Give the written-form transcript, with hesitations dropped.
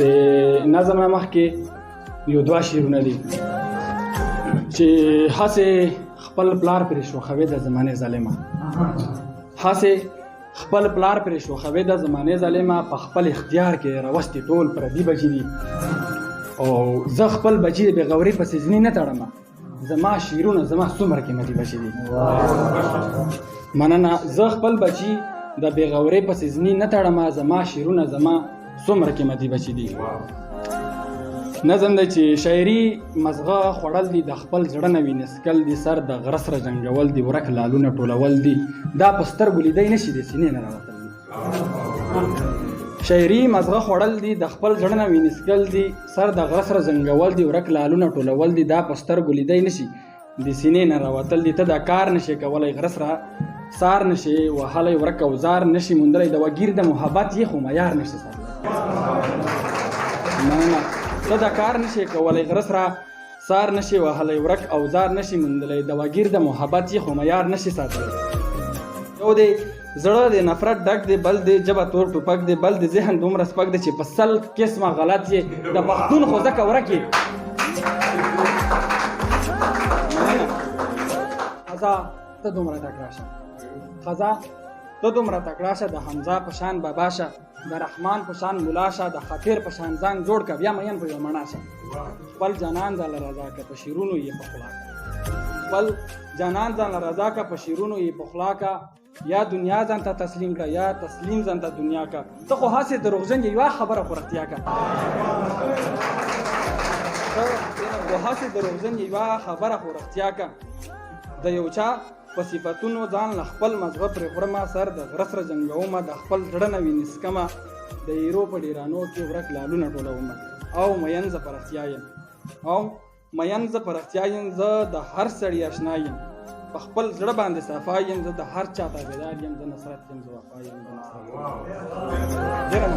د نظم نه مخکې یو دوه شعرونه دي چې هسې خپل پلار پرې شوخوي د زمانې ظالمه، هسې خپل پلار پرې شوخوي د زمانې ظالمه، په خپل اختیار کې راوستي ټول پردي بچي دي او زه خپل بچي د بېغورۍ پسې ځینې نه تړمه، زما شعرونه زما څومره قیمتي بچي دي. مننه. زه خپل بچي د بېغورۍ پسې ځینې نه تړمه، زما شعرونه زما څومره قیمتي بچي دي. نظم دی چې شاعري مزغه خوړل دي، د خپل زړه نه وینې څکل دي، سر د غره سره جنګول دي، ورک لالونه ټولول دي، دا په سترګو لیدی نه شي د سینې نه راوتل دي. شاعري مزغه خوړل دي، د خپل زړه نه وینې څکل دي، سر د غره سره جنګول دي، ورک لالونه ټولول دي، دا په سترګو لیدی نه شي د سینې نه راوتل دي. ته دا کار نشي کولی غره سره سار نشي وهلی، ورک اوزار نشي موندلی، د وګیر د محبت یې خو معیار نشي ساتلی. مننه. ته دا کار نشي کولی غره سره سار نشي وهلی، ورک اوزار نشي موندلی، د وګیر د محبت یې خو معیار نشي ساتلی. یو دی زړه د نفرت ډک دی، بل دی ژبه تور ټوپک دی، بل دی ذهن دومره سپک دی چې په سل قسمه غلط یې د پښتون خو ځکه ورک یې. خزا ته دومره تکړه شه، خزا ته دومره تکړه شه، د حمزه په شان بابا شه، د رحمان په شان ملا شه، د خطیر په شان ځان جوړ که بیا مین په یو مڼه شه. خپل جانان ځانله رضا که په شعرونو یې پخلا که، خپل جانان ځانله رضا که په شعرونو یې پخلا که، یا دنیا ځان ته تسلیم که یا تسلیم ځان ته دنیا که. ته خو هسې دروغجن یې یوه خبره خو رښتیا که، ته خو هسې دروغجن یې یوه خبره خو رښتیا که. د یو چا په صفتونو ځان له خپل مذهب پرې خورمه، سر د غره سره جنګومه، د خپل زړه نه وینې څکمه، د ایرو په ډیرانو کې ورک لالونه ټولومه. او مین زه په رښتیا یم، او مین زه په رښتیا یم، زه د هر سړي اشنا یم، په خپل زړه باندې صفا یم، زه د هر چا تابعدار یم، زه نصرت یم، زه وفا یم، زه نصرت یم.